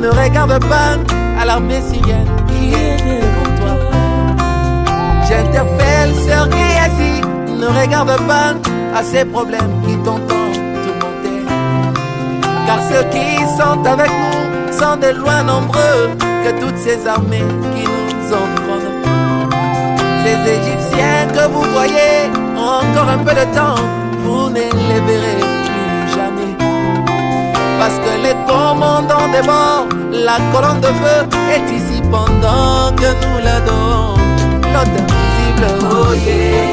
Ne regarde pas à l'armée syrienne qui est devant toi. J'interpelle ceux qui est assis. Ne regarde pas à ces problèmes qui t'entendent tourmenter. Car ceux qui sont avec nous sont de loin nombreux que toutes ces armées qui nous environnent. Ces Égyptiens que vous voyez ont encore un peu de temps, vous ne les verrez plus jamais. Parce que les commandants des morts, la colonne de feu est ici pendant que nous l'adorons. L'autre invisible, oh yeah,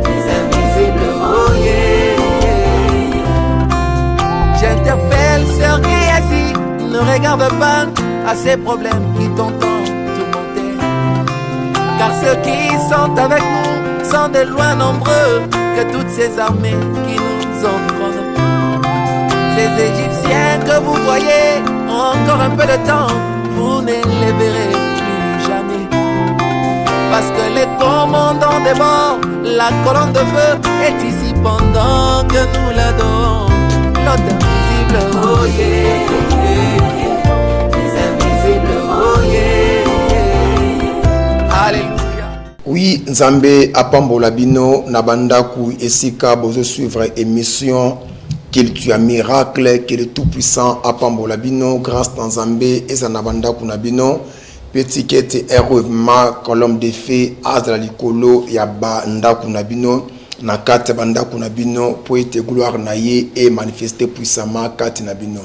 les invisibles, oh yeah. J'interpelle ceux qui est assis, ne regarde pas à ces problèmes qui t'entendent tourmenter. Car ceux qui sont avec nous sont de loin nombreux que toutes ces armées qui nous environnent. Ces Égyptiens que vous voyez ont encore un peu de temps, vous ne les verrez plus jamais. Parce que les commandants des morts, la colonne de feu est ici pendant que nous l'adorons. L'autre invisible, oh yeah, les invisibles, oh yeah. Alléluia. Oui, Nzambe apambola bino na bandaku esika bozo suivre émission qu'il tue un miracle, qu'il est tout puissant apambola bino grâce à Nzambe ezana bandaku na bino petit kete errevement colombe de fée azala likolo ya bandaku na bino na kati bandaku na bino pour être gloire na ye et manifester puissamment kati na bino.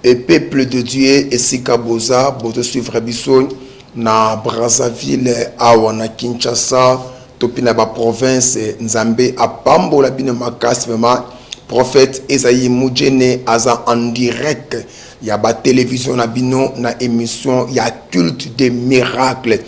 Et peuple de Dieu esika boza bozo suivre biso na Brazzaville awa na Kinshasa topina ba province Nzambe apambola bino makasi vraiment prophète Esaïe Moudjene aza en direct ya ba télévision na bino na émission ya culte des miracles.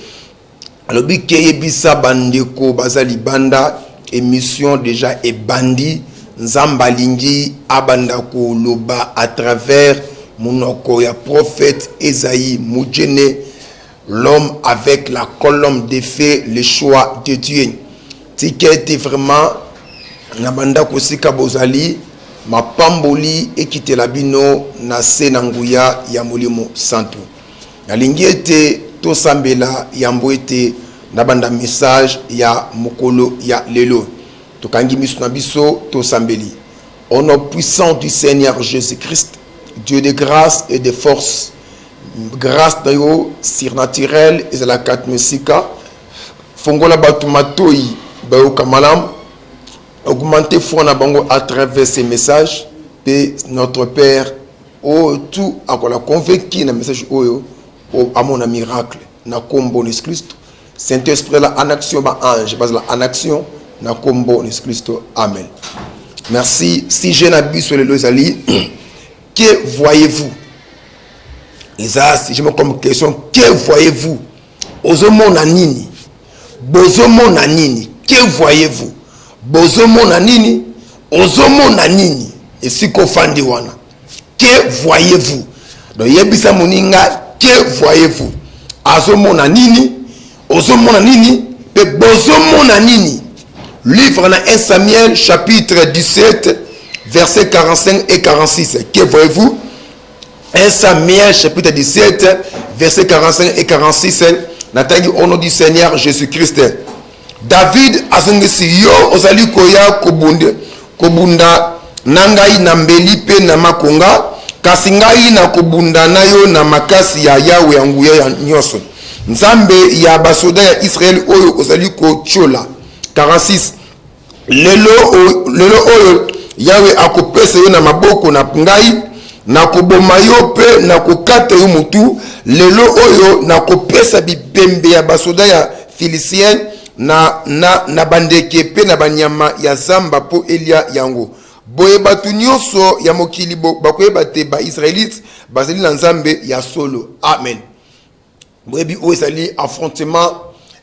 Alors bi keye bisa bandeko bazali banda émission déjà est bandi Nzamba lingi abandako loba à travers monoko ya prophète Esaïe Moudjene, l'homme avec la colombe de feu, le choix de Dieu. Ticket vraiment na banda kosika bozali ma pamboli ekite la bino na senanguya ya molimo santo na lingiete to sambela yambo ete na banda message ya mokolo ya lelo to kangi misu na biso to sambeli au nom puissant du Seigneur Jésus-Christ, Dieu de grâce et de force, grâce d'ayo surnaturelle et la katmesika fongola batumatoi bayo kamalam. Augmenter foi na bango à travers ces messages et notre Père oh tout a la convaincu na message oyo à mon miracle na kombo Jésus Christ Saint-Esprit là en action ba ange base là en action na kombo Jésus Christ amen. Merci. Si je n'abuse sur le lozali que voyez-vous Isa si je me comme question que voyez-vous ozomo na nini bozomo na nini que voyez-vous bozomo na nini ozomo na nini esiko fandi wana que voyez-vous donc yebisa moninga que voyez-vous azomo na nini ozomo na nini pe bozomo na nini. Livre na 1 Samuel chapitre 17 versets 45 et 46. Que voyez-vous? 1 Samuel chapitre 17 versets 45 et 46. Nathalie au nom du Seigneur Jésus-Christ. David azongisi yo ozali koya kobunda nangai na mbeli pe na makonga kasi ngai na kobunda na yo na makasi ya Yawe ya nguya ya nyoso Nzambe ya basoda ya Israel oyo ozali ko chola. 46 lelo oyo Yawe akopesa yo na maboko na ngai na koboma yo pe na kokata yo mutu lelo oyo na kopesa bibembe ya basoda ya Philisien na bandeke pe na banyama ya zamba po elia yango boye batu nyonso ya mokili bakoyeba te ba Israélites bazali na Nzambe ya solo amen. Boye bi o ezali affrontement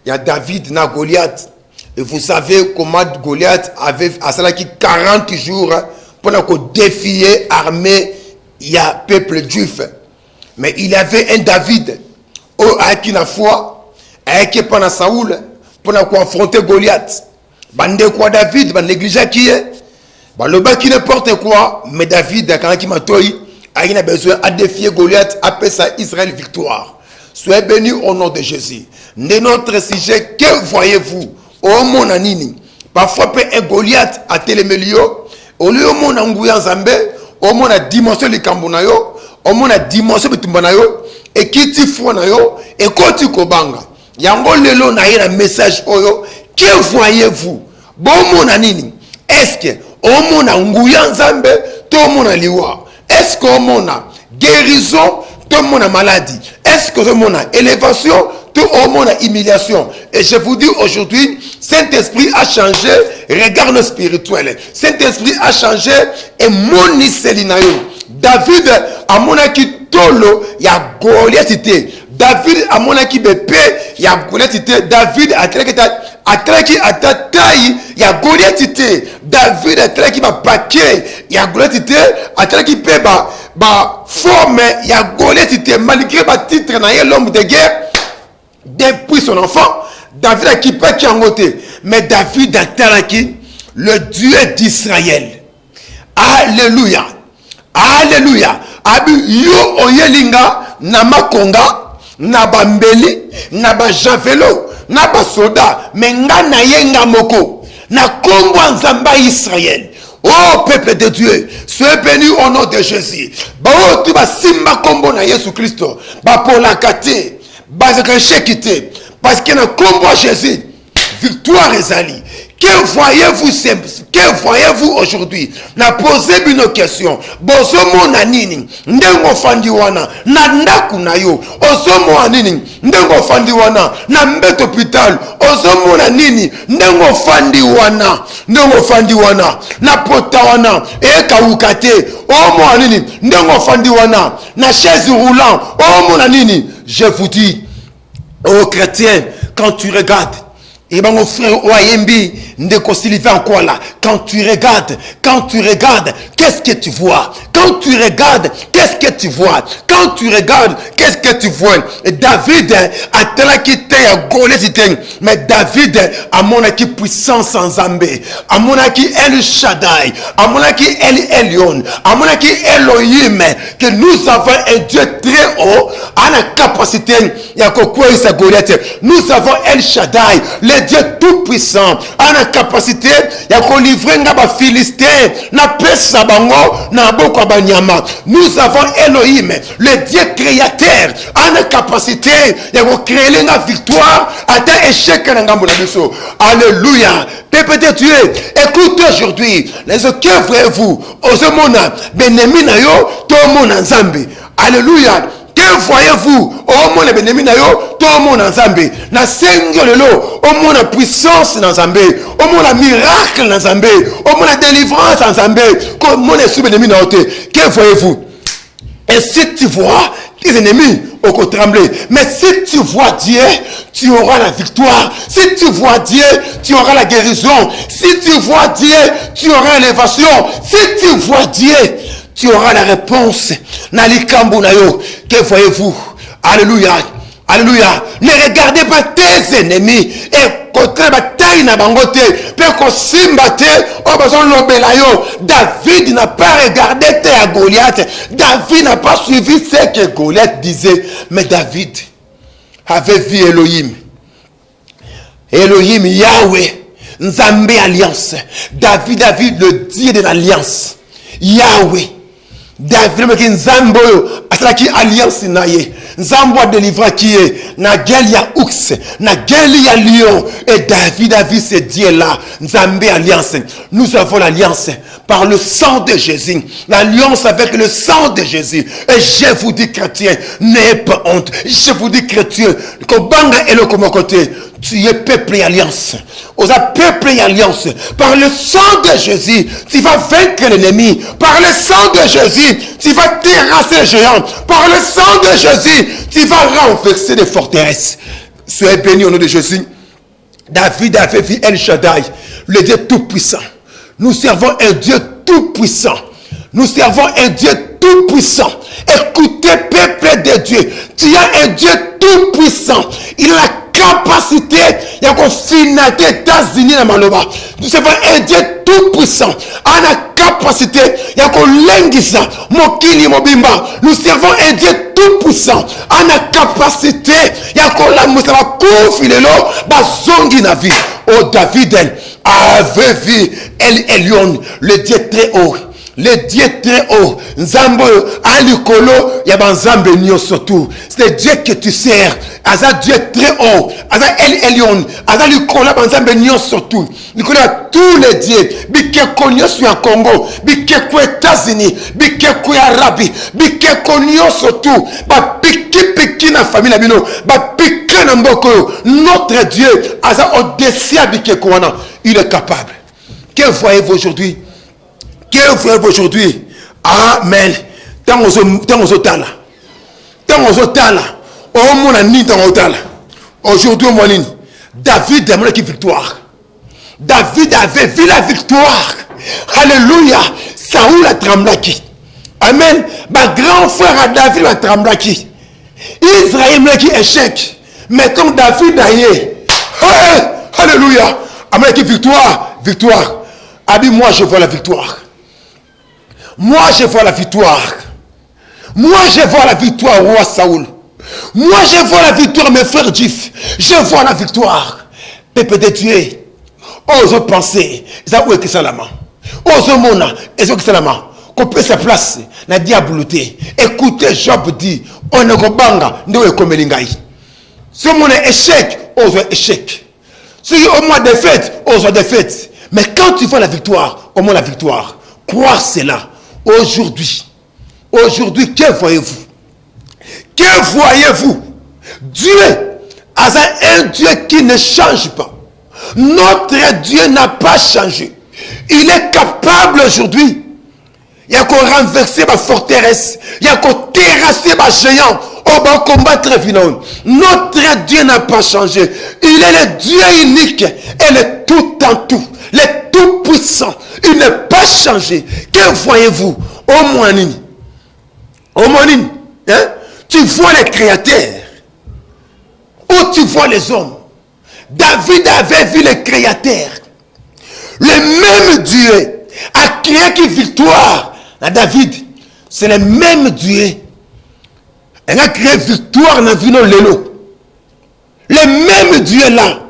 ya David na Goliath. Et vous savez comment Goliath avait à cela qui 40 jours pour défier armée il y a peuple juif. Mais il y avait un David avec une foi avec pendant Saoul pour affronter Goliath. Bande quoi David, bande négligé qui est. Le bas qui n'importe quoi, mais David quand il m'a toy Il a besoin à défier Goliath, appeler ça Israël victoire. Soyez bénis au nom de Jésus. De notre sujet, que voyez-vous? Oh mon anini. Parfois, un Goliath a télémélio. Au lieu mon angouyan zambé, au mon a dimension de kambunayo, au mon a dimension de tumbanayo, et qui t'y fonayo, et quand tu kobanga. Yango lelo na un message oyo. Que voyez-vous? Bon mon anini. Est-ce que au mon angouyan zambé, tout mon a liwa? Est-ce que mon a guérison, tout mon a maladie? Est-ce que mon a élévation, tout mon a humiliation? Et je vous dis aujourd'hui, Saint-Esprit a changé, regarde le spirituel. Saint-Esprit a changé et mon iselinayo. David a mon qui tolo, il y a Goliath. David a mon qui bépé, il y a Goliath. David a traqué à ta taille, il y a Goliath. David a traqué ma paquet, il y a Goliath. A traqué ba forme, il y a Goliath. Malgré ma titre, l'homme de guerre, depuis son enfant, David a qui pas qui en côté. Mais David a traqué le Dieu d'Israël. Alléluia. Alléluia. Abi yo oyelinga na makonga na bambeli na ba javelo na ba soda menga na yenga moko na kombo nzamba Israël. Oh peuple de Dieu, soyez bénis au nom de Jésus. Ba o tu ba simba kombo na Yesu Christo. Ba pola kate, ba zakashekite parce que na kombo Jésus victoire ezali. Que voyez-vous aujourd'hui? Na poser une question. Bozo mona nini? Ndengo fandi wana na ndaku na yo. Ozo mona nini? Ndengo fandi wana na mbet hôpital. Ozo mona nini? Ndengo fandi wana. Ndengo fandi wana na pota wana e kaukate. O mona nini? Ndengo fandi wana na chaise roulant. O mona nini? Je vous dis, ô chrétiens, quand tu regardes, et ben mon frère Oyembi, Ndeko Sylvain quoi là, quand tu regardes, qu'est-ce que tu vois? Quand tu regardes, qu'est-ce que tu vois? Quand tu regardes, qu'est-ce que tu vois? Et David a tel quitté à Goliath, mais David a mon équipe puissance sans Zambé, a mon équipe El Shaddai, a mon équipe El Elyon, a mon équipe Elohim, que nous avons un Dieu très haut, à la capacité, il y a quoi ça Goliath. Nous avons El Shaddai, le Dieu tout puissant, à la capacité, il y a qu'on livre ngaba Philistin, na pesa bango, na boko banyama. Nous avons Elohim, le Dieu créateur, à la capacité, il y a qu'on créer la victoire, à ta échec na ngambo na biso. Alléluia. Peuple de Dieu, écoutez aujourd'hui, les que voyez-vous, Ozomona, Benemi na yo, to mona Nzambe. Alléluia. Que voyez-vous? Oh mon ennemi na yo, tout le monde en Zambé. Na sengo lelo, oh mon puissance dans Zambé, oh mon miracle dans Zambé, oh mon délivrance en Zambé. Comme mon ennemi na ote. Que voyez-vous? Et si tu vois tes ennemis au trembler, mais si tu vois Dieu, tu auras la victoire. Si tu vois Dieu, tu auras la guérison. Si tu vois Dieu, tu auras l'élévation. Si tu vois Dieu, tu auras la réponse. Nalikambu na yo. Que voyez-vous? Alléluia. Alléluia. Ne regardez pas tes ennemis. Et contre bataille na bangote. Peko simbate. Obason lobelayo. David n'a pas regardé tes Goliath. David n'a pas suivi ce que Goliath disait. Mais David avait vu Elohim. Elohim, Yahweh. Nzambe alliance. David a vu le Dieu de l'alliance. Yahweh. David me Nzambo asalaki alliance naye. Nzambo a délivré qui est na guerre ya ours, na guerre ya lion. Et David a vu ce Dieu là. Nzambe alliance. Nous avons l'alliance par le sang de Jésus. L'alliance avec le sang de Jésus. Et je vous dis chrétien, n'ayez pas honte. Je vous dis chrétien, Kobanga et le côté. Tu es peuple et alliance. Aux peuple et alliance. Par le sang de Jésus, tu vas vaincre l'ennemi. Par le sang de Jésus, tu vas terrasser les géants. Par le sang de Jésus, tu vas renverser des forteresses. Soyez bénis au nom de Jésus. David avait vu El Shaddai, le Dieu tout-puissant. Nous servons un Dieu tout-puissant. Nous servons un Dieu tout-puissant. Écoutez, peuple de Dieu. Tu as un Dieu tout-puissant. Il a la capacité, ya kofinate États-Unis na maloba. Nous avons un Dieu tout puissant, a la capacité ya kolengisa mokili mobimba. Nous servons un Dieu tout puissant, a la capacité ya kolamusa bakufi lelo bazongi na vie. Oh, David avait vu El Elyon, le Dieu très haut. Le Dieu très haut, Nzambo alikolo ya banzambe surtout. C'est le Dieu que tu sers. Aza Dieu très haut, Aza El Elyon, Aza likolo banzambe surtout. Likolo tous les dieux. Bike konyo sur Congo, bike ko États-Unis, bike ko Arabi, bike konyo surtout. Ba piki na famille na bino, ba piki na mboko. Notre Dieu, Aza au-dessus bike ko wana, il est capable. Que voyez-vous aujourd'hui? Que voyez-vous aujourd'hui? Amen. Tant aux otala. Oh mon ami, tant aux otala. Aujourd'hui, mon ami, David a montré victoire. David avait vu la victoire. Alléluia. Saoul a tremblé. Amen. Ma grand frère à David a tremblé. Israël a dit échec. Mettons David ailleurs. Alléluia. Amen. Victoire. Abi, moi je vois la victoire. Moi, je vois la victoire. Moi, je vois la victoire, roi Saoul. Moi, je vois la victoire, mes frères juifs. Je vois la victoire. Peuple de Dieu. Ose penser. Ça où est que ça la main? Ose mona. Est-ce que ça la main? Qu'on peut se placer. La diableté. Écoutez, Job dit. On ne kobanga. Nous est comme l'ingaï. Si mon échec, ose échec. Si au moins défaite, ose défaite. Mais quand tu vois la victoire, au moins la victoire. Croire cela. Aujourd'hui, que voyez-vous? Que voyez-vous? Dieu a un Dieu qui ne change pas. Notre Dieu n'a pas changé. Il est capable aujourd'hui. Il y a qu'on renverser ma forteresse. Il y a qu'on terrasser ma géant. On va combattre finalement. Notre Dieu n'a pas changé. Il est le Dieu unique et le tout en tout. Le tout puissant. Il n'est pas changé. Que voyez-vous? Au moins, hein? Tu vois les créateurs. Où tu vois les hommes. David avait vu les créateurs. Le même Dieu a créé qui victoire à David. C'est le même Dieu. Il a créé victoire dans Vino Lelo. Le même Dieu là.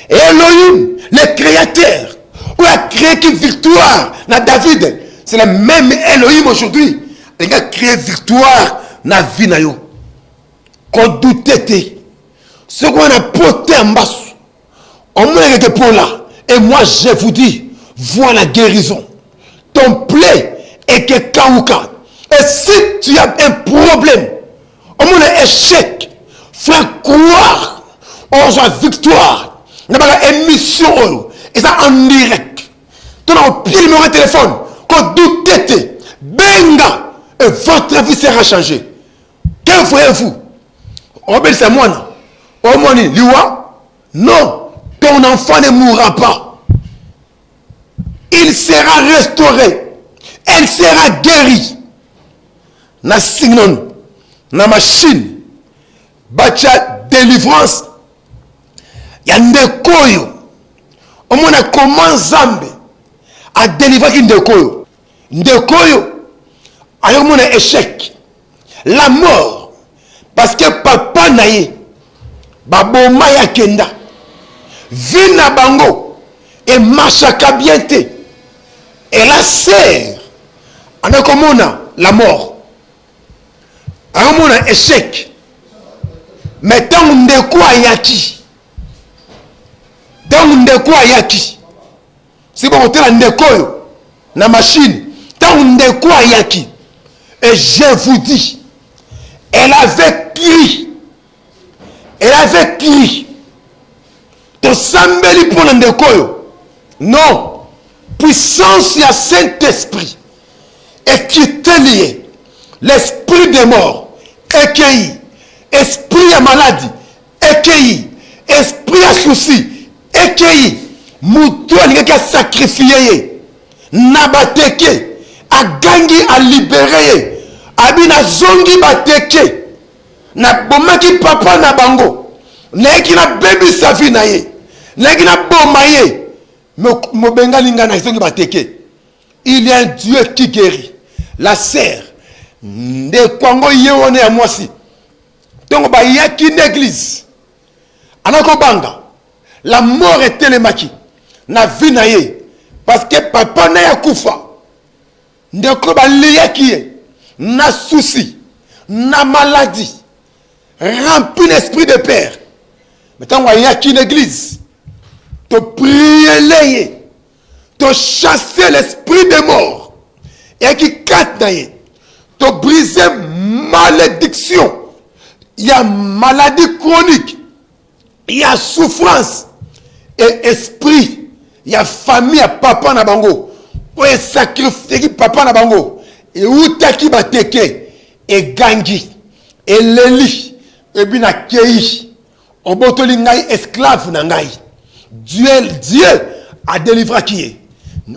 Elohim, le créateur. Où a créé qui victoire à David. C'est le même Elohim aujourd'hui. Il a créé victoire dans la vie. Qu'on doutait. Ce qu'on a porté en bas. On m'a dit pour là. Et moi je vous dis, vois la guérison. Ton plaie est que Kaouka. Et si tu as un problème, on m'a échec. Frère, croire. On a victoire. On a une émission. Et ça en direct. Tu as un pied numéro de téléphone. Qu'on doutait. Benga. Et votre vie sera changée. Que voyez-vous? Robert c'est moi. Oh mon Liwa? Non. Ton enfant ne mourra pas. Il sera restauré. Elle sera guérie. Na signon. Na machine. Bacha délivrance. Ya ndekoyo. Au moins comment Zambe a délivré ndekoyo. Ndekoyo. Ayo mon échec. La mort. Parce que papa naye. Baboma ya kenda. Vina bango. Et machaka bienté. Et la sœur. On a comme on a la mort. On a échec. Mais tant on de quoi yaki. Tant on de quoi yaki. C'est bon, on a un décoyo. Na machine. Tant on de quoi yaki. Et je vous dis. Elle avait crié. Elle avait crié. Ton sambeli pour le décoyo. Non. Puissance à Saint-Esprit. Et qui te lié. L'esprit des morts. Écueilli. Esprit à maladie. Écueilli. Esprit à souci. Écueilli. Moutou a sacrifié. Nabateke. A gangi a libéré. Abina zongi bateke. Na bomaki papa na bango. Na eki na baby sa vie na ye. Nagina bomaye. Mobenga lingana isongi bateke. Il y a un Dieu qui guérit. La serre. De kwango yewone ya mwasi. Donc ba yaki une église. Anako banga. La mort est télémaki. Na vie na ye. Parce que papa na ya kufa. Ndeko ba liyaki ye. Na souci. Na maladie. Rempli l'esprit de père. Maintenant il y a une église. Te prier les. Te chasser l'esprit de mort. Et qui cante na ye. Te briser malédiction. Il y a maladie chronique. Il y a souffrance. Et esprit. Il y a famille à papa na bango. Ou est sacrifié papa na bango. Et où taki bateke. Et gangi. Et leli. Et bien na kei. Obotoli ngai esclave na ngai. Dieu a délivré qui est.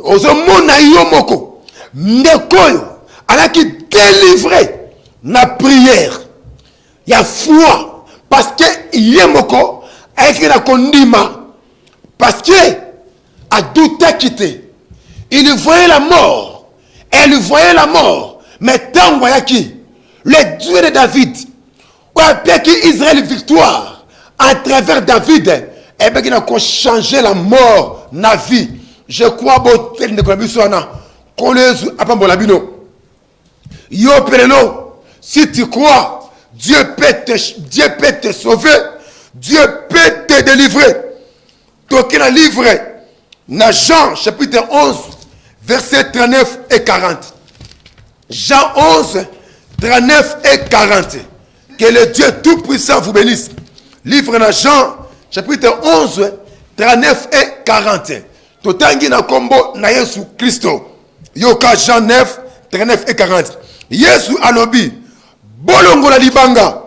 Ozomo na yomoko. Ndekoyo. Alaki délivré. Na prière. Il y a foi. Parce que yemoko. Avec la kondima. Parce que a douté quitté. Il voyait la mort. Elle voyait la mort. Mais tant voyait qui? Le Dieu de David. Ou avec Israël victoire. À travers David. Et bien il a changé la mort. Na vie. Je crois que de Kolabiswana. Kolezu apambolabino. Yo peleno. Si tu crois, Dieu peut te sauver. Dieu peut te délivrer. Donc il a livré. Dans Jean chapitre 11, versets 39 et 40. Jean 11, 39 et 40. Que le Dieu Tout-Puissant vous bénisse. Livre dans Jean chapitre 11, 39 et 40. Totangi na kombo na Yesu Christo. Yoka Jean 9, 39 et 40. Yesu alobi. Bolongo la libanga.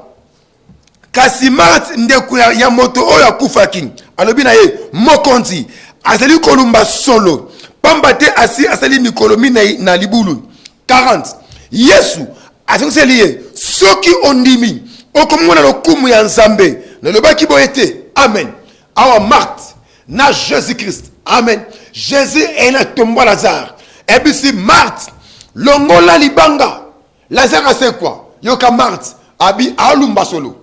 Kasi Marthe ndeku ya moto oyo akufaki. Alobi na ye mokonzi. Azali kolumba solo. Pambate asi asali mikolomi na libulu. 40. Yesu azali soki ondimi. Okomona lokumu ya nzambe. Ne lobaki boyete. Amen. Awa Marthe na Jésus-Christ. Amen. Jésus est là tomba Lazare. Et puis si Marthe longola libanga. Lazare c'est quoi? Yoka Marthe abi alumba solo.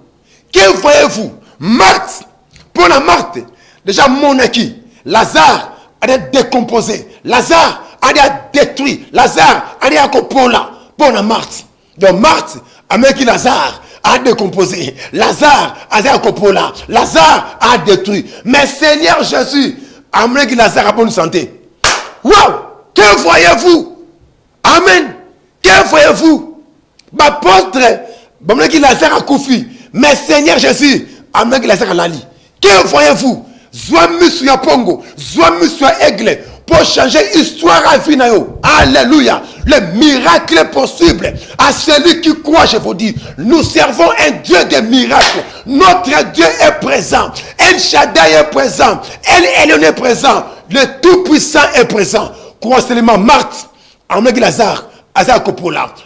Que voyez-vous? Marthe, pour la Marthe, déjà monaki, Lazare a décomposé, Lazare a détruit, Lazare a décomposé, pour la Marthe. Donc Marthe a mis Lazare a décomposé, Lazare a décomposé, Lazare a détruit. Mais Seigneur Jésus a mis Lazare à bonne santé. Waouh! Que voyez-vous? Amen. Que voyez-vous? L'apôtre, Lazare a koufi. Mais Seigneur Jésus, amène Lazare à l'ali. Que voyez-vous? Zouami sur Pongo, Zouami sur Aigle, pour changer l'histoire à vie. Alléluia. Le miracle est possible à celui qui croit, je vous dis. Nous servons un Dieu de miracles. Notre Dieu est présent. El Shaddai est présent. El Elyon est présent. Le Tout-Puissant est présent. Crois seulement Marthe, amène Lazare.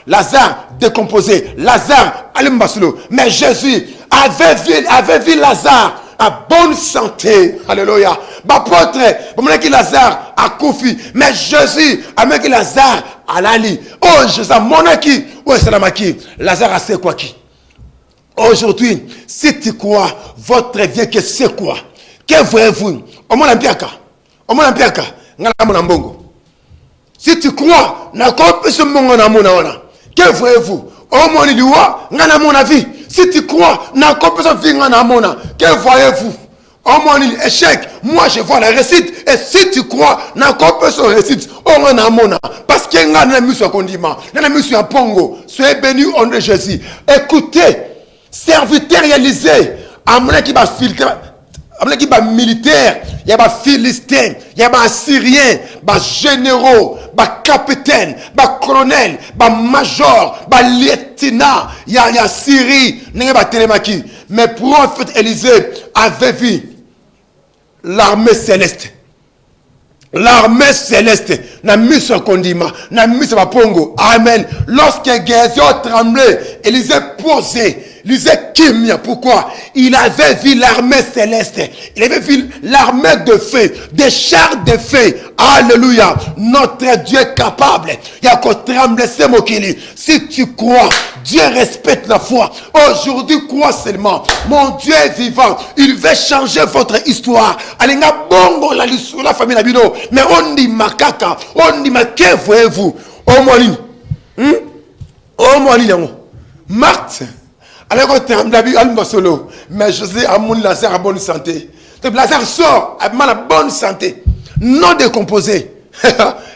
Lazare décomposé, Lazare alimbasulo. Mais Jésus avait vu Lazare à bonne santé. Alléluia. L'apôtre, Lazare a koufi. Mais Jésus a mis Lazare à l'ali. Oh Jésus, monaki. Oh Salamaki. Lazare a c'est quoi qui? Aujourd'hui, si tu crois, votre vie, que c'est quoi? Que voyez-vous? Au moins l'ampiaka. Au moins l'ampiaka. Ngala si tu crois, que voyez-vous? Au moins il mon avis. Si tu crois, que voyez-vous? Au moins échec. Moi je vois la réussite. Et si tu crois, réussite. Parce qu'il y a un condiment. Il y a un pongo. Soyez bénis au nom de Jésus. Écoutez, serviteur réalisé. Amenez qui va filtrer. Il y a des militaires, il y a des philistins, il y a des syriens, des généraux, des capitaines, des colonels, des majors, des lieutenants. Il y a Syrie, il y a des télémaki. Mais prophète Élisée avait vu l'armée céleste. L'armée céleste n'a mis son condiment, n'a mis son pongo. Amen. Lorsque Gézio tremblait, Élisée posait lisait Kimia. Pourquoi? Il avait vu l'armée céleste. Il avait vu l'armée de feu, des chars de feu. Alléluia. Notre Dieu est capable. Il y a qu'au trembler, c'est Mokili. Si tu crois, Dieu respecte la foi. Aujourd'hui, crois seulement. Mon Dieu est vivant. Il veut changer votre histoire. Alinga bongo la famille Nabino. Mais on dit makaka. On dit que voyez-vous? Oh mon ligne. Oh mon ligne. Marthe. Alors on termine la vie à solo. Mais José a mon Lazare à bonne santé. Donc Lazare sort à bonne santé. Non décomposé.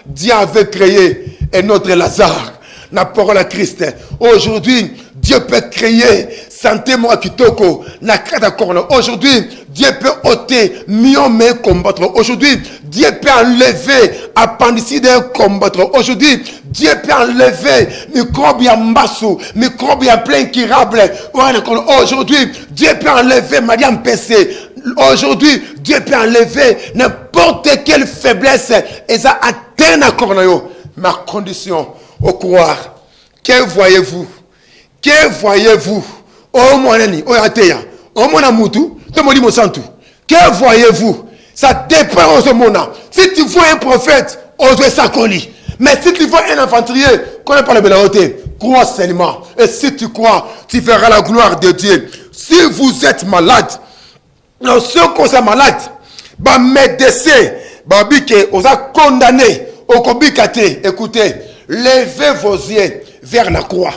Dieu avait créé un autre Lazare. La parole à Christ. Aujourd'hui, Dieu peut créer santé moi kitoko na kata corona. Aujourd'hui, Dieu peut ôter myome combattre. Aujourd'hui, Dieu peut enlever appendicite combattre. Aujourd'hui, Dieu peut enlever microbe ya mbasu, microbe ya plein incurable. Aujourd'hui, Dieu peut enlever Mariam PC. Aujourd'hui, Dieu peut enlever n'importe quelle faiblesse et ça atteint la corona. Ma condition au croire. Que voyez-vous? Que voyez-vous? Oh mon ami, oh ateya, oh mon amoutou, te moli mosantu. Que voyez-vous? Ça dépend de ce monde. Si tu vois un prophète, on doit s'accolir. Mais si tu vois un aventurier, connais pas la belleté, crois seulement. Et si tu crois, tu verras la gloire de Dieu. Si vous êtes malade, non, ceux qui sont malades, bah médecin, bah bique, on a condamné, au kobikate, écoutez, levez vos yeux vers la croix.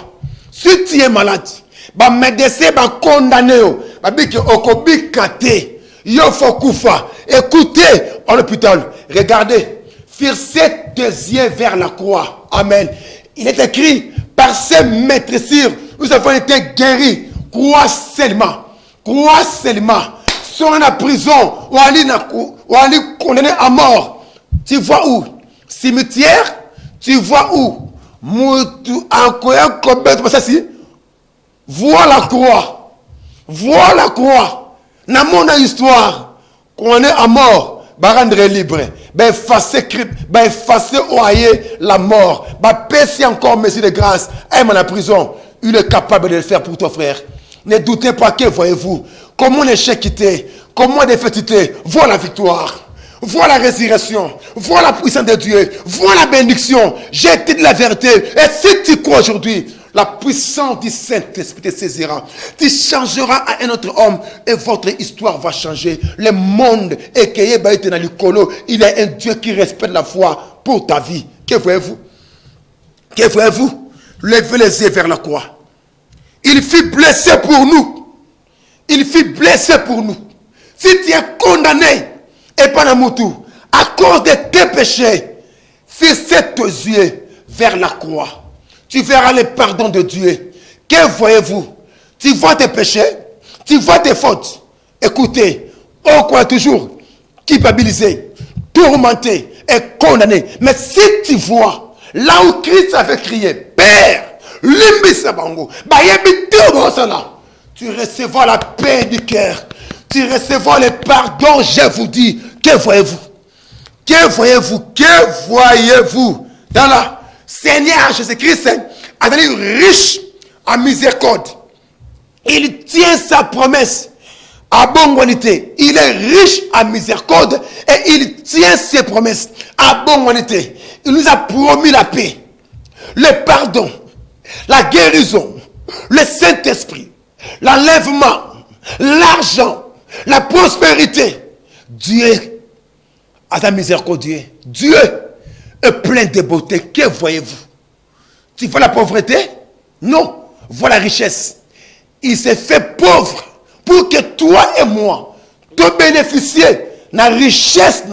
Si tu es malade, bah médecin bah condamné, bah bique, au kobikate, yo faut koufa. Écoutez, en l'hôpital, regardez, fixez tes yeux vers la croix. Amen. Il est écrit, par ces maîtresses, nous avons été guéris. Crois seulement. Crois seulement. Sur la prison, ou aller condamné à mort. Tu vois où? Cimetière? Tu vois où? Vois la croix. Vois la croix. Dans mon histoire, qu'on est à mort, bah rendre libre, bah effacer la mort, bah passer encore mesure de grâce, aime la prison. Il est capable de le faire pour ton frère. Ne doutez pas que voyez-vous, comment l'échec était, comment la défaite était, vois la victoire. Vois la résurrection, vois la puissance de Dieu, vois la bénédiction. J'ai été de la vérité. Et si tu crois aujourd'hui, la puissance du Saint-Esprit te saisira. Tu changeras à un autre homme et votre histoire va changer. Le monde est créé par l'Éternel. Il est un Dieu qui respecte la foi pour ta vie. Que voyez-vous? Que voyez-vous? Levez les yeux vers la croix. Il fut blessé pour nous. Il fut blessé pour nous. Si tu es condamné, et pas la moutou, à cause de tes péchés, fixe tes yeux vers la croix. Tu verras le pardon de Dieu. Que voyez-vous? Tu vois tes péchés, tu vois tes fautes. Écoutez, on croit toujours culpabilisé, tourmenté et condamné. Mais si tu vois, là où Christ avait crié, Père, tu recevras la paix du cœur. Tu recevras le pardon, je vous dis. Que voyez-vous? Que voyez-vous? Que voyez-vous? Dans la Seigneur Jésus-Christ a donné riche en miséricorde. Il tient sa promesse à bonne qualité. Il est riche en miséricorde et il tient ses promesses à bonne qualité. Il nous a promis la paix, le pardon, la guérison, le Saint-Esprit, l'enlèvement, l'argent, la prospérité. Dieu a sa miséricorde. Dieu est plein de beauté. Que voyez-vous? Tu vois la pauvreté? Non. Vois la richesse. Il s'est fait pauvre pour que toi et moi te bénéficions de la richesse.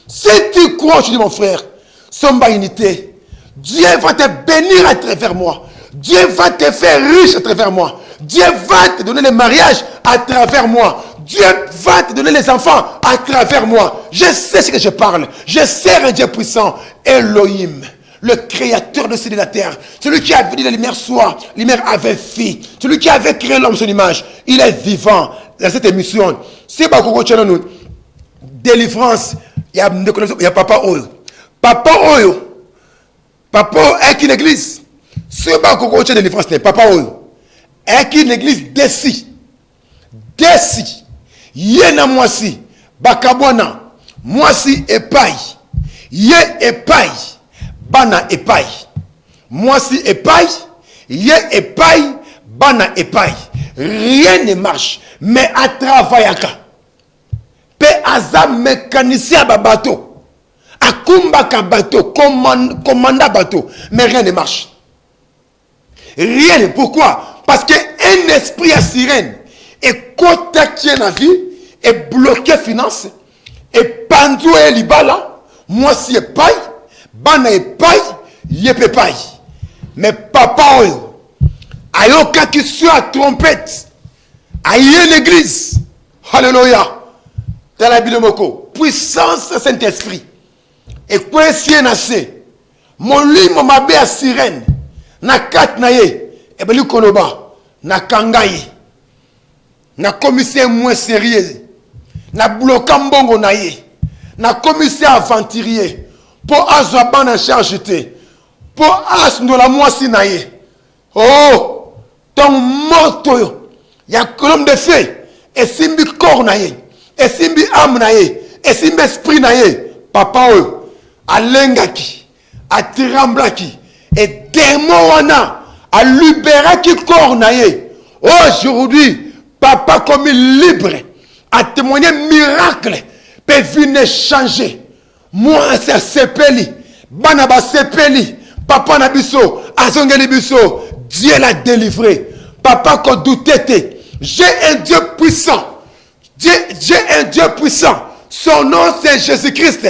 Si tu crois, je dis mon frère, sans unité, Dieu va te bénir à travers moi. Dieu va te faire riche à travers moi. Dieu va te donner le mariage à travers moi. Dieu va te donner les enfants à travers moi. Je sais ce que je parle. Je sais un Dieu puissant. Elohim, le créateur de ciel et de la terre. Celui qui a dit la lumière soit. La lumière avait fait. Celui qui avait créé l'homme son image. Il est vivant dans cette émission. C'est pas qu'on nous. Délivrance. Il y a Papa Oyo. Papa Oyo. Papa est une église. C'est pas qu'on délivrance. Papa Oyo. est une église d'ici. D'ici. Yena mwasi. Bakabwana. Mwasi epai. Ye epai. Bana epai. Mwasi epai. Ye epai. Bana epai. Rien ne marche. Mais à travailler. Pe aza mécanicien ba bateau. Akumba ka bateau. Commanda bateau. Mais rien ne marche. Rien. Pourquoi? Parce qu'un esprit à sirène est contacté dans la vie, est bloqué finance, est pendu à l'ibala, moi si est paille, bana est paille, yep paille. Mais papa, ayoka qui soit à trompette, aïe l'église, alléluia, dans la Bible moko, puissance Saint-Esprit, et quoi si est nassé, mon lit, mon mabé à sirène, na kat na ye, et ben lui koloba, na kangaye, na commissaire moins sérieux, na bloquant mbongo na ye, na commissaire aventurier, pour azwaban na charge te, pour asno la moisi na ye. Oh, ton moto yo, ya colombe de feu, et simbi corps na ye, et simbi âme na ye, et simbi esprit na ye, papa yo, alengaki, atiramblaki, et démon wana, a libéré qui corps na ye. Aujourd'hui, papa comme libre, a témoigné miracle, peut venir changer. Moi, c'est sepeli, banaba sepeli, papa na biso, azongeli biso, Dieu l'a délivré. Papa qu'on doutait, j'ai un Dieu puissant. J'ai un Dieu puissant. Son nom c'est Jésus-Christ.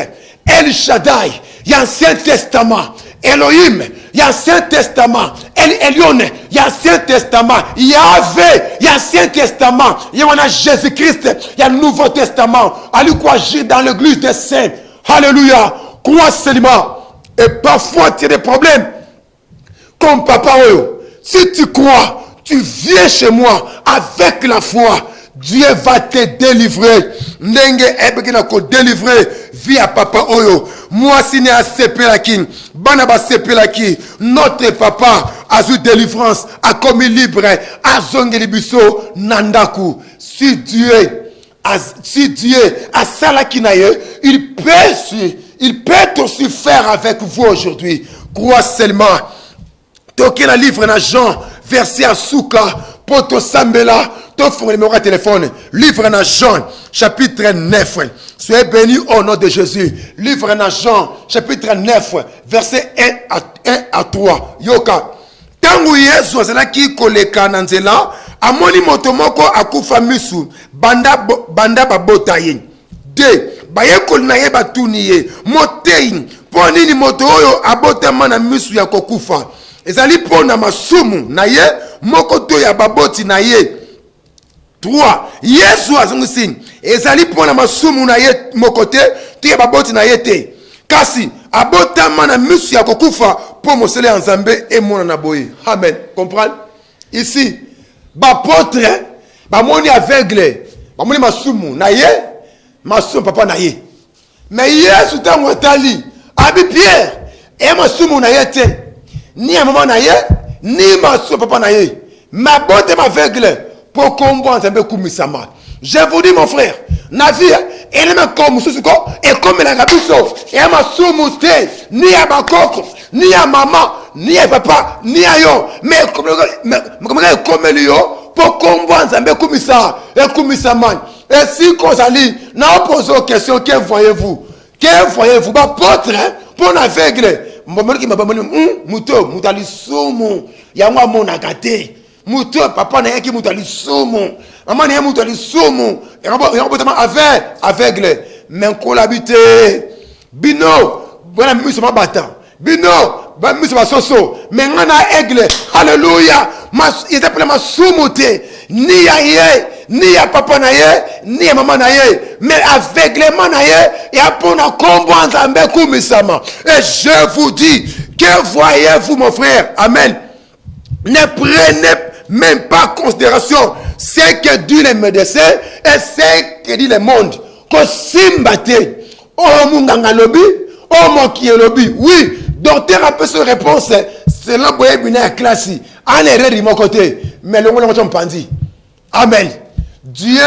El Shaddai, il y a Ancien Testament. Elohim, il y a Ancien Testament. El Elyon, il y a Ancien Testament. Yahvé, il y a Ancien Testament. Il y a Jésus-Christ, il y a le Nouveau Testament. Allez quoi agir dans l'église des saints. Alléluia. Crois seulement. Et parfois tu as des problèmes. Comme papa, si tu crois, tu viens chez moi avec la foi. Dieu va te délivrer. Nenge ebekina ko délivrer via papa oyo. Moi si ne a sepelaki, banaba sepelaki, notre papa a eu délivrance, a commis libre, a zongeli biso nandaku. Si Dieu a salaki naye, il peut aussi faire avec vous aujourd'hui. Crois seulement. Toki na livre na Jean, verset à Souka, poto sambela, ton fond numéro de téléphone. Livre na Jean, chapitre 9. Soyez bénis au nom de Jésus. Livre na Jean, chapitre 9, verset 1 à 3. Yoka. Tangu Yesu azalaki koleka na nzela, amoni moto moko akufa misu, banda babota ye. Bayekoli na ye batuni ye, motei, po nini moto oyo abotama na misu ya kokufa. Ezali pona masumu na ye, moko to ya baboti na ye. 3. Yesu azungisi, ezali pona masumu na ye mokote, to ya baboti na ye te. Kasi, abotama na misu ya kokufa, po mosele ya Nzambe e mona na boye. Amen. Comprendre? Ici, bapotre, bamoni aveugle, bamoni masumu na ye, masumu papa na ye. Mais Yesu tango atali, abi Pierre, e masumu na ye te. Ni à maman na ye, ni ma soeur papa na ye. Ma bonne m'aveugle pour comprendre un peu comme ça. Je vous dis mon frère, na vie, elle me comme souko et comme la rabiso, et ma soumute, ni à ma coco, ni à maman, ni à papa, ni à yo, mais comme lui pour comprendre un peu comme ça, et comme ça man. Et si qu'on s'allie, n'a posé aux questions, que voyez-vous? Que voyez-vous? Ma potre, pour l'aveugle. Mbomoni ki mabamoni muto mutali sumu ya mwa mona gate muto papa na yaki mutali sumu maman na mutali sumu yako tama aveugle mais ko l'habité bino bona miso mabata bino ba miso basoso mais ngana aigle alléluia il s'appelle masumu te ni ya ye ni ya papa na ye ni ya maman na ye mais aveuglement na ye et pour na comprendre Nzambe kumisama. Et je vous dis, que voyez-vous mon frère? Amen. Ne prenez même pas en considération ce que disent les médecins et ce que dit le monde. Que simbate oh munganga lobi oh moki lobi oui docteur a peu de réponse c'est là boye bina classe En erreur de mon côté. Mais le monde est pandi. Amen. Dieu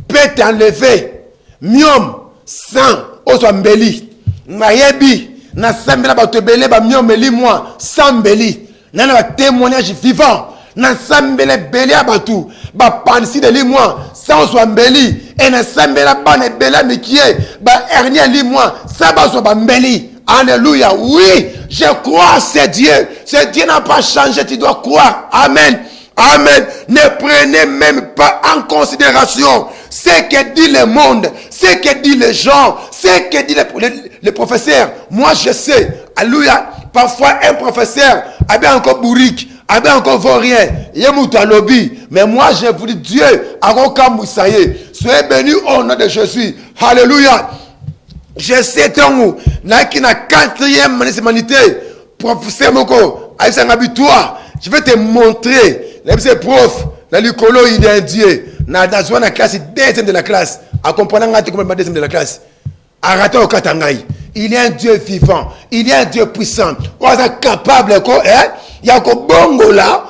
peut t'enlever. Miom, sang, osambeli. Nayebi, na sambela batebele ba miom meli moi, sambeli. Nana ba témoignage vivant. Na sambela beli abatu, ba pansi de li moi, sans osambeli. Et na sambela ba ne bela mikie, ba hernia li moi, ça ba so ba mbeli. Alléluia. Oui, je crois c'est Dieu. Ce Dieu n'a pas changé, tu dois croire. Amen. Amen. Ne prenez même pas en considération ce que dit le monde, ce que dit les gens, ce que dit les professeurs. Moi, je sais. Alléluia. Parfois, un professeur a bien encore bourrique, a bien encore vaurien, il y a un lobby. Mais moi, je vous dis, Dieu a encore moussaillé. Soyez bénis au nom de Jésus. Alléluia. Je sais tant qui n'a 4e municipalité, professeur Moko, je vais te montrer, les profs, dans l'école, il est un Dieu, dans la classe, 2e de la classe, à comprendre comment 2e de la classe, à rater au Katangaï. Il est un Dieu vivant, il est un Dieu puissant, on est capable, il y a un bongo là,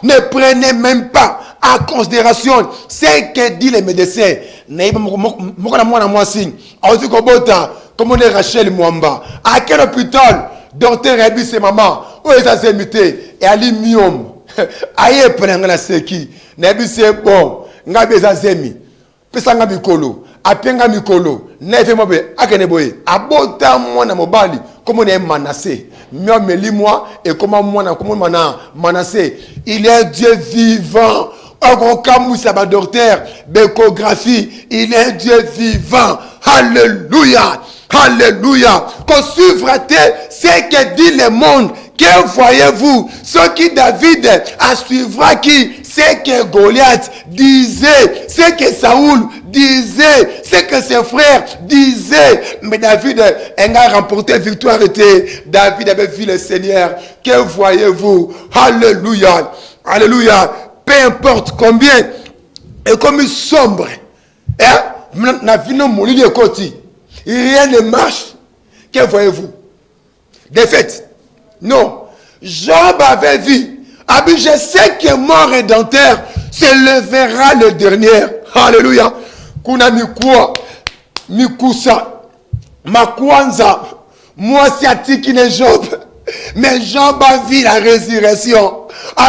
ne prenez même pas en considération ce que dit les médecins. Comme on est Rachel Mwamba. À quel hôpital docteur Ebi c'est maman. Où est ça imité? Et Ali Miom. Aïe prenant la seki. Nebi c'est bon. Ngabe za zemi. Pesa ngabi kolo. Apenga mikolo. Neve mobe. Akene boye. Abota mwana mobali. Comme on est Manassé. Miom meli moi. Et comment mwana. Comment Manassé. Il est un Dieu vivant. Docteur, bécographie, il est un Dieu vivant. Alléluia. Alléluia. Qu'on suivra ce que dit le monde. Que voyez-vous? Ce qui David a suivra qui? Ce que Goliath disait. Ce que Saoul disait. Ce que ses frères disaient. Mais David a remporté victoire. David avait vu le Seigneur. Que voyez-vous? Alléluia. Alléluia. Peu importe combien et comme sombre, rien ne marche. Que voyez-vous? Défaite. Non. Job avait vu. Je sais que mon rédempteur se lèvera le dernier. Alléluia. Kuna mikua, mikusa, makwanza, moi c'est Atikine Job. Mais Job a vu la résurrection.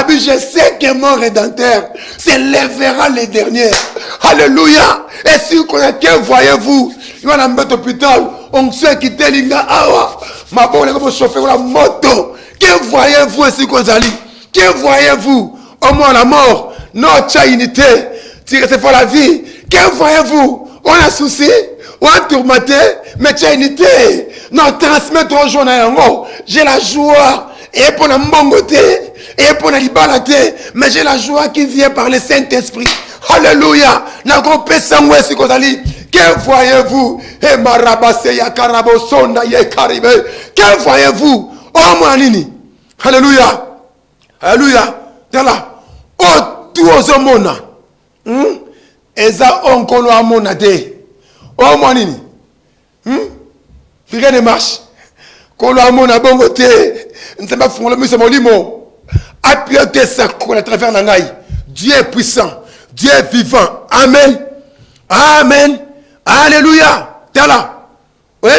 Je sais que mon rédempteur se lèvera les derniers. Alléluia. Et si vous connaissez, que voyez-vous? Il y a un hôpital. On sait qui est l'inga awa. Ma bonne comme chauffeur la moto. Que voyez-vous ici qu'on allie? Que voyez-vous? Au moins la mort. Notre unité. Tirer c'est pour la vie. Que voyez-vous? On a souci. On a tourmenté. Mais tu as unité. Non, transmettre au journal. J'ai la joie. Et pour la mongoté. Et pour la liberté, mais j'ai la joie qui vient par le Saint-Esprit. Alléluia. Que voyez-vous? Que voyez-vous? Oh manini. Alléluia. Alléluia. Là. Oh tout aux mona. Eza onkolo amona de. Oh manini. Rien ne marche. Kolo amona bongote. Nzamba fungolo mise molimo. Appuyez sa couronne à travers la naï. Dieu est puissant. Dieu est vivant. Amen. Amen. Alléluia. T'es là. Oui,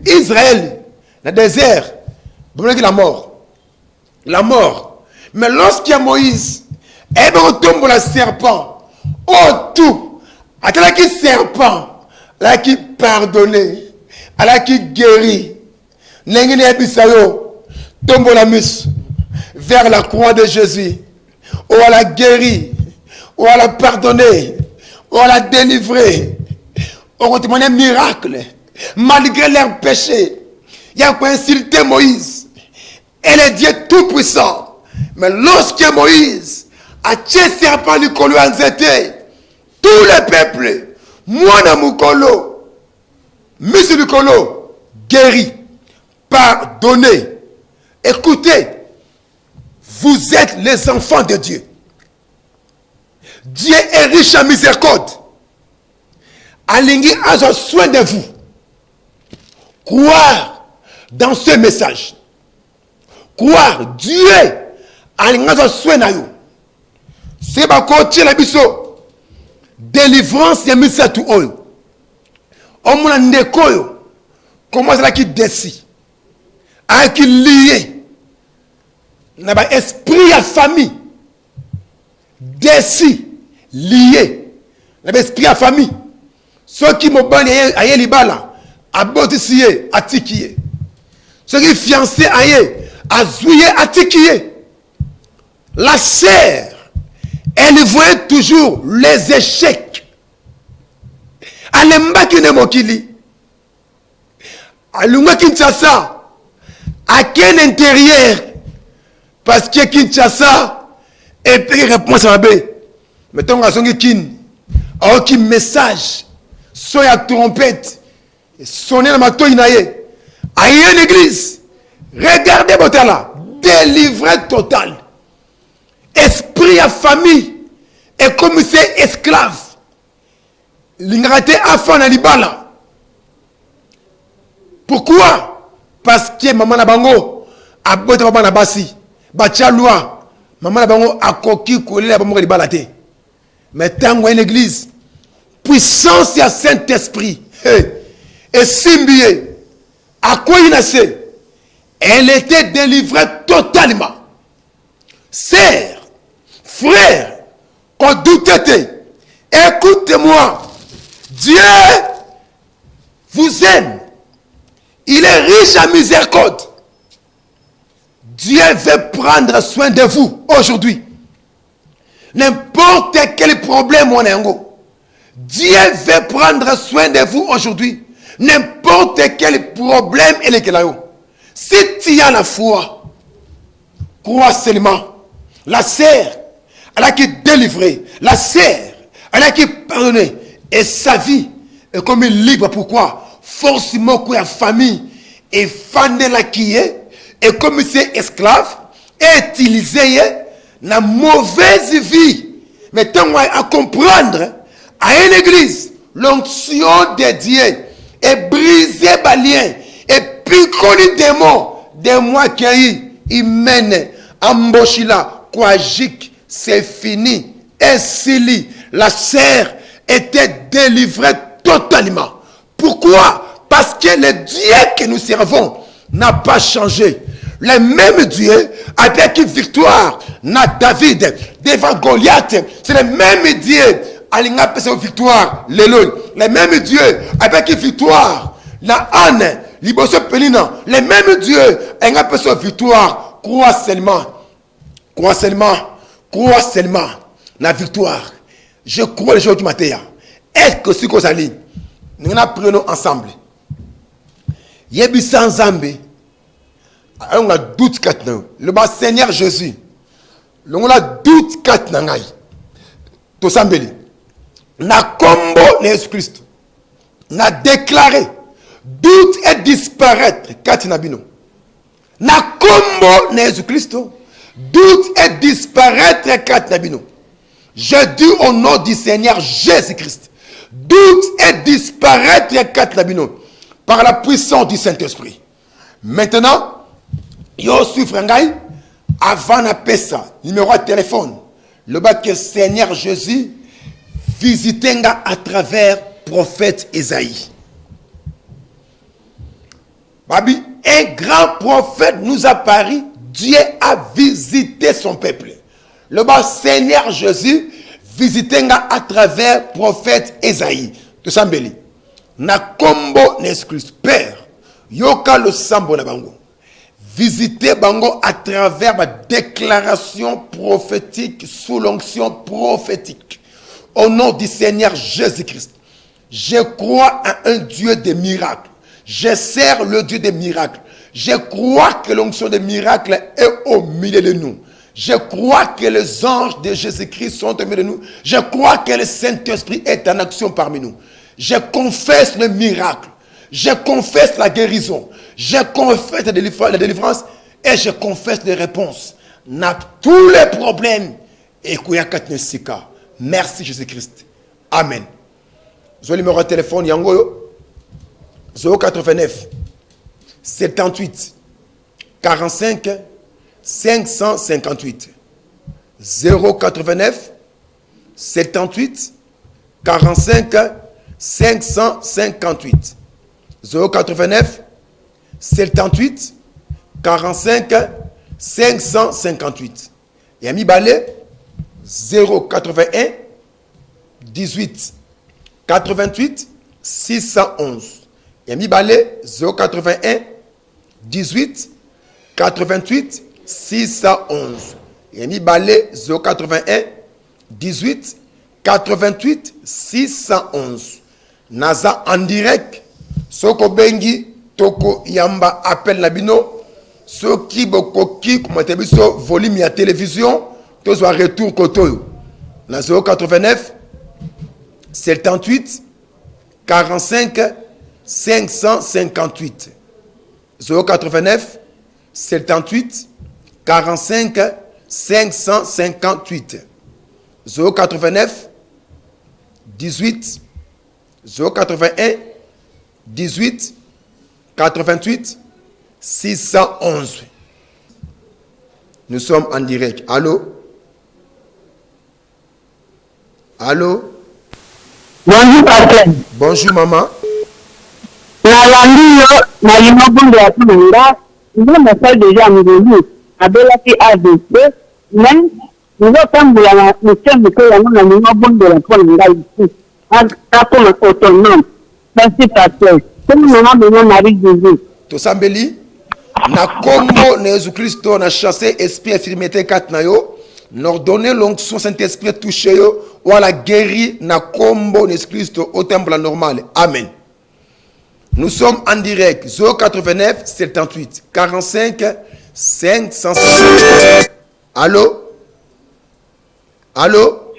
Israël, le désert, vous voyez la mort. La mort. Mais lorsqu'il y a Moïse, on tombe le serpent. Oh, tout. Attends, qui serpent, là qui pardonne, là qui guérit. N'engine ebisayo, tombe la mus. Vers la croix de Jésus, où elle a guéri, où elle a pardonné, où elle a délivré, où on témoigne un miracle, malgré leurs péchés. Il y a quoi insulté Moïse. Elle est Dieu tout-puissant. Mais lorsque Moïse a tué serpent du colo en zété, tout le peuple, moi dans mon colo, monsieur du colo, guéri, pardonné. Écoutez. Vous êtes les enfants de Dieu. Dieu est riche en miséricorde. Alingi a soin de vous. Croire dans ce message. croire Dieu alinga soin na yo. C'est ba ko tie la biso délivrance ya misa tu oyo. Omona ndeko yo comment ça qui décide a qui lié na ba esprit ya famille décide lié na ba esprit ya famille ceux qui mobali aye libala abotisiye atikiye ceux qui fiancé aye azouye atikiye. La sœur elle voyait toujours les échecs. Alemba ki ne mokili. Alunga Kinshasa. À quel intérieur? Parce que Kinshasa et puis réponse à B. Mettons à son kin. A aucun message. Soya trompette. Sonner la mato inaye. Aïe une église. Regardez Botala. Délivré total. Esprit à famille et comme c'est esclave. L'ingrate a fait en libala. Pourquoi? Parce que maman na bango a boté maman na basi. Batia loi. Maman na bango a koki kolé la bango libala te. Mais tango une église. Puissance ya Saint-Esprit. Et Simbié. À quoi il a fait? Elle était délivrée totalement. Sœur, frère, qu'on doutait, écoutez-moi. Dieu vous aime. Il est riche en miséricorde. Dieu veut prendre soin de vous aujourd'hui. N'importe quel problème on a. Dieu veut prendre soin de vous aujourd'hui. N'importe quel problème il est là. Si tu as la foi, crois seulement. La sœur, elle a qui délivré. La sœur, elle a qui pardonné. Et sa vie est comme une libre. Pourquoi? Forcément que la famille est fan de la qui est. Et comme c'est esclave, est utilisé la mauvaise vie. Mais tant à comprendre, à une église, l'onction de Dieu est brisée par lien. Et puis qu'on y démon, des mois qui mène Amboshila. C'est fini. Ainsi, la sœur était délivrée totalement. Pourquoi? Parce que le Dieu que nous servons n'a pas changé. Le même Dieu avec une victoire n'a David devant Goliath. C'est le même Dieu alinga pesa victoire le même Dieu avec une victoire na Anne liboso pelina. Le même Dieu alinga pesa victoire. Crois seulement. Crois seulement la victoire. Je crois les jours du matin. Est-ce que si vous allez, nous prenons ensemble. Yebi sans Zambé. On a doute quatre. Le bas Seigneur Jésus. On a doute quatre nangai. To sambeli. Na combo Jésus Christ. Na déclaré doute et disparaître quatre nabino. Na combo Jésus Christ. Doute et disparaître quatre nabino. Je dis au nom du Seigneur Jésus-Christ. Doute et disparaître quatre nabino. Par la puissance du Saint-Esprit. Maintenant, yo souffre ngai avant na pesa numéro de téléphone. Le bas que Seigneur Jésus visitenga à travers prophète Esaïe. Babi, un grand prophète nous a paru. Dieu a visité son peuple. Le bas Seigneur Jésus visitenga à travers prophète Esaïe. De Sambeli. Na kombo n'excuse Père. Yoka le sambo na bango. Visiter bango à travers ma déclaration prophétique sous l'onction prophétique. Au nom du Seigneur Jésus-Christ. Je crois à un Dieu des miracles. Je sers le Dieu des miracles. Je crois que l'onction des miracles est au milieu de nous. Je crois que les anges de Jésus-Christ sont au milieu de nous. Je crois que le Saint-Esprit est en action parmi nous. Je confesse le miracle. Je confesse la guérison. Je confesse la délivrance. Et je confesse les réponses. N'a tous les problèmes. Et merci Jésus-Christ. Amen. Le numéro de téléphone, Yango 089 78 45 558. 089 78 45 558. 089 78 45 558. Yami Balé 081 18 88 611. Yami Balé 081 18 88 611. Yami Balé 081 18 88 611. Naza en direct. Soko Bengi Toko Yamba appelle Nabino. Soki Bokoki Kumatebiso volume ya télévision. Tous un retour Kotoyo. Na 089 78 45 558. 089 78 45 558. 089 18 081 18 88 611. Nous sommes en direct. Allô? Allô? Bonjour, papa. Bonjour, maman. Na imabundo ya tunga, ndio message déjà mzuri. Abela ki AVC, mais nous tambula na mtembe ko ya na imabundo ya tunga ici. Ako na autonome. Merci pasteur. Comme maman me Marie Jésus. To sambeli na kombo na Jésus Christo na chasser esprit infirmité kat na yo, n'ordonner l'onction Saint-Esprit toucher yo, wala guéri na kombo na Jésus Christo au temple normal. Amen. Nous sommes en direct 089 78 45 550. Allô? Allô?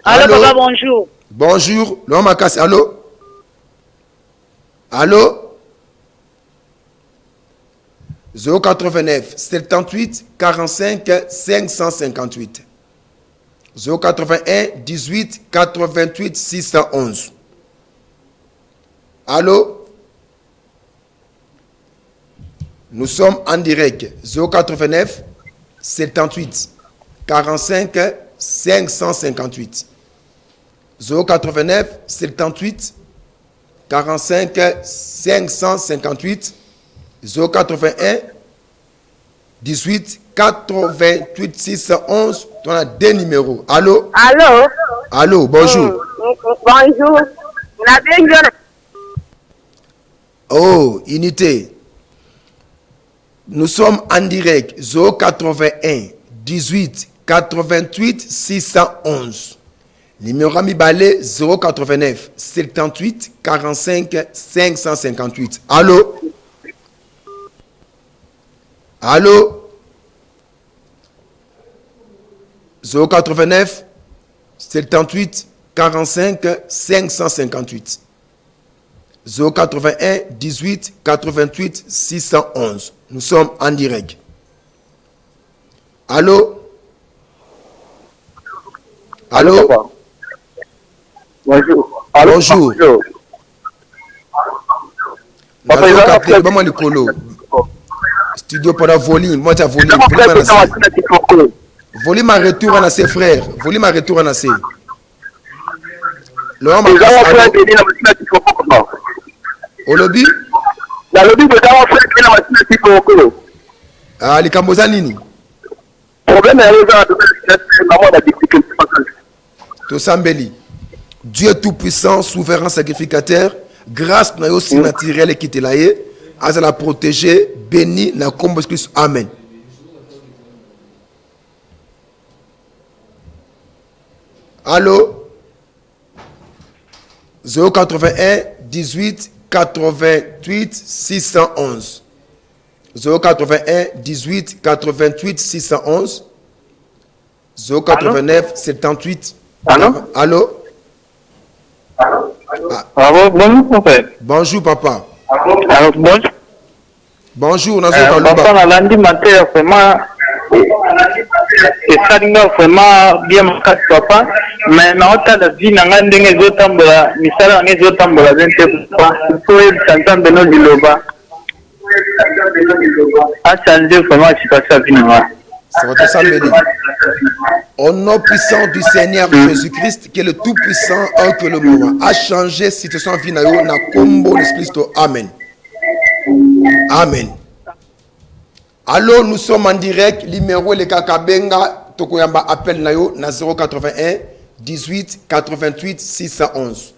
Allô, papa, bonjour. Bonjour, l'homme a cassé. Allô? Allô? 089 78 45 558. 081 18 88 611. Allô? Nous sommes en direct 089 78 45 558. 089 78 45 558. 081 18 88 611. On a deux numéros. Allô? Allô? Allô, bonjour. Bonjour. Na bien. Oh, unité. Nous sommes en direct 081 18 88 611. Numéro ami balai 089 78 45 558. Allô? Allô? 089 78 45 558. 081 18 88 611. Nous sommes en direct. Allô? Allô? Bonjour. Bonjour. Papa, il va appeler maman Nicolo. Studio pour la volume. Moi, tu as volume. Volume à retour à ses frères. Volume à retour à ses. L'homme a au lobby? La lobby de Dawa fait que la machine est pour Ah, les Cambozanini. problème est résolu maman a difficulté. Tosambeli. Dieu tout-puissant, souverain, sacrificateur, grâce na aussi naturelle qui te laye, à la protéger, béni, na combo Christ. Amen. Allô? 081 18 88 611. 081 18 88 611. 089 78. Allô? Allô? Allô, bonjour mon frère. Bonjour papa. Alors bonjour. Bonjour Nazo Papa Kaluba. na lundi matin vraiment c'est ça vraiment bien makasi papa mais na otala vie na nga ndenge ezotambola misala na nga ezotambola bien te papa po yebisa nzambe no liloba a changé vraiment la situation à Vinama. C'est votre Sambeli. Au nom puissant du Seigneur Jésus-Christ, qui est le tout-puissant, que le moment a changé situation finalement na combo l'Esprit. Amen. Amen. Alors nous sommes en direct. Numéro le Kakabenga Tokoyamba appel nayo na 081 18 88 611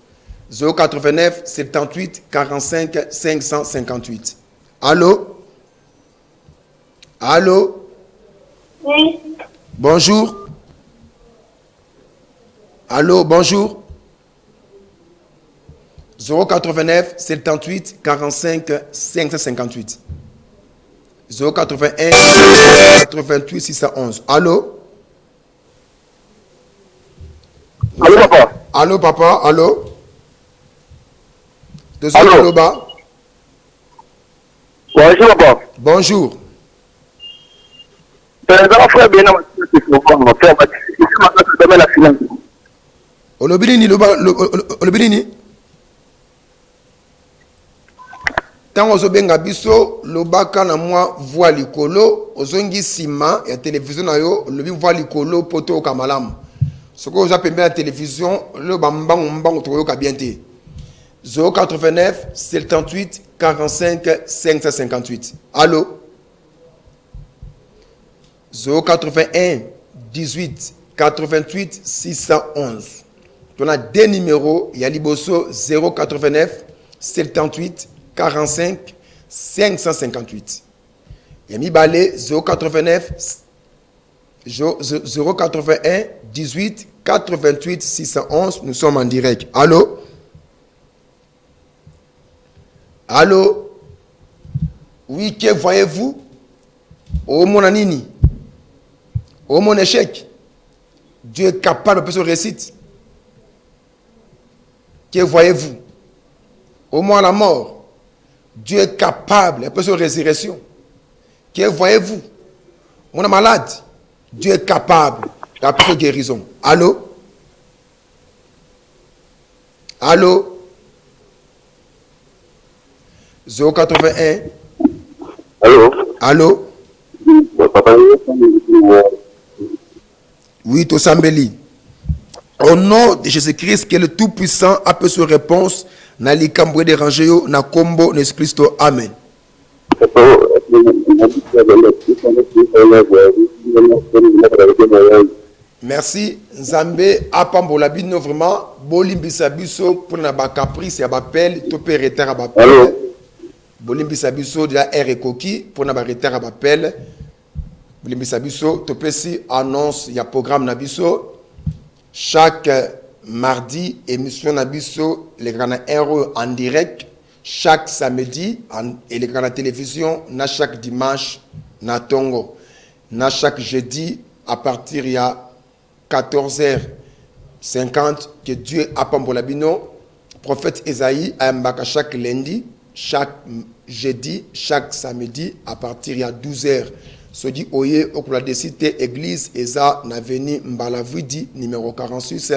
089 78 45 558. Allô? Allô? Oui. Bonjour. Allô, bonjour. 089 78 45 558. 081 88 611. Allô? Allô, papa. Allô, papa. Allô? Allô? Allô, bas. Bonjour, papa. Bonjour. Frère bien, la finance. Olobini, Olobini. Tant ozobenga biso lobaka na moi voix likolo ozongi sima ya télévision na yo lobi voix likolo poto kamalamu soko oza pembe la télévision le bambango toyoka bien te 089 78 45 558. Allô? 081 18 88 611. On a deux numéros, il y a Liboso 089 78 45 558. Il y a Mibale 089 081 18 88 611. Nous sommes en direct. Allô? Allô? Oui, que voyez-vous? Oh mon anini. Oh mon échec. Dieu est capable de faire ce récit. Que voyez-vous? Au moins la mort. Dieu est capable de faire cette résurrection. Que voyez-vous? On est malade. Dieu est capable de faire cette guérison. Allô? Allô? 081. Allô? Allô? Oui, Tosambeli. Au nom de Jésus-Christ, qui est le Tout-Puissant, appelle sa réponse. Na likambwe dérangé yo, na kombo n'esprit. Amen. Merci. Nzambe apambola bino vraiment. Bolimbisa biso pour na ba caprice ya bapel, topé retard à bapel. Bolimbisa biso de la R Koki pour na ba retard à bapel. Bolimbisa biso topé si annonce ya programme na biso. Chaque mardi, émission Nabiso, les grands héros en direct. Chaque samedi, et les grandes télévision, na chaque dimanche, na Tongo. Na chaque jeudi, à partir il y a 14h50, que Dieu a Pambolabino. Prophète Esaïe a Mbaka chaque lundi, chaque jeudi, chaque samedi, à partir il y a 12h. Se dit Oye, au la cité église, Eza, Naveni, Mbalavudi, numéro 46,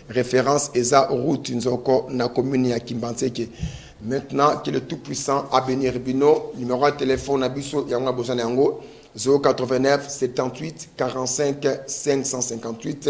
référence Eza, route, Nzoko, na commune ya Kimbanseke. Maintenant, que le tout-puissant a béni Ribino, numéro de téléphone, Nabiso, Yanga Bozanango, 089 78 45 558,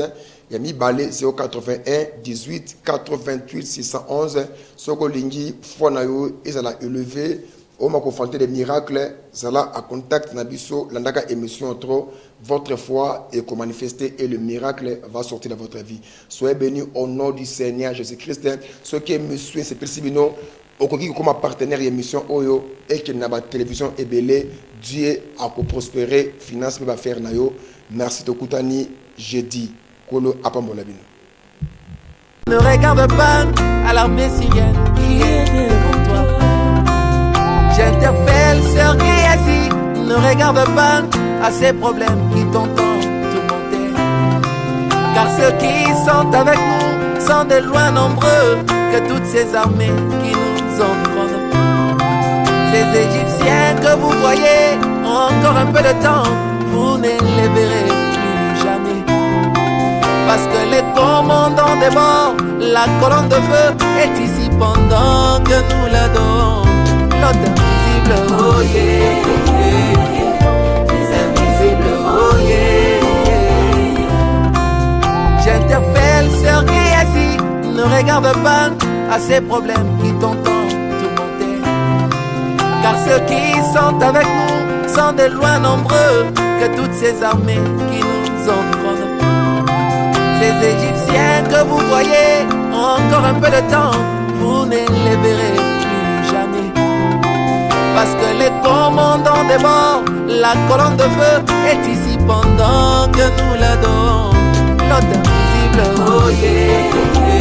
Yami Balé, 081 18 88 611, Soko Lingi, Fonayo, Ezala élevé. Au mako fanté des miracles, cela à contact nabiso, l'andaka émission trop, votre foi est manifestée et le miracle va sortir de votre vie. Soyez bénis au nom du Seigneur Jésus-Christ. Ce qui est monsieur, c'est Persibino, au qui comme partenaire émission Oyo, et qui n'a pas télévision et belé, Dieu a prospéré, finance va faire nayo. Merci de Koutani, jeudi, Kolo Apambolabino. Ne regarde pas à l'armée syrienne qui est devant toi. J'interpelle sœur qui est assis, ne regarde pas à ces problèmes qui t'entendent tourmenter. Car ceux qui sont avec nous sont de loin nombreux que toutes ces armées qui nous environnent. Ces Égyptiens que vous voyez ont encore un peu de temps, vous ne les verrez plus jamais. Parce que les commandants des morts, la colonne de feu est ici pendant que nous l'adorons. L'autre invisible invisibles, oh yeah, les invisibles, oh yeah. J'interpelle sœur qui est assis, ne regarde pas à ces problèmes qui t'entendent tourmenter. Car ceux qui sont avec nous sont de loin nombreux que toutes ces armées qui nous environnent. Ces Égyptiens que vous voyez, encore un peu de temps, vous ne les verrez plus jamais. Parce que les commandants dévorent, la colonne de feu est ici pendant que nous l'adorons. L'autre invisible, oh yeah.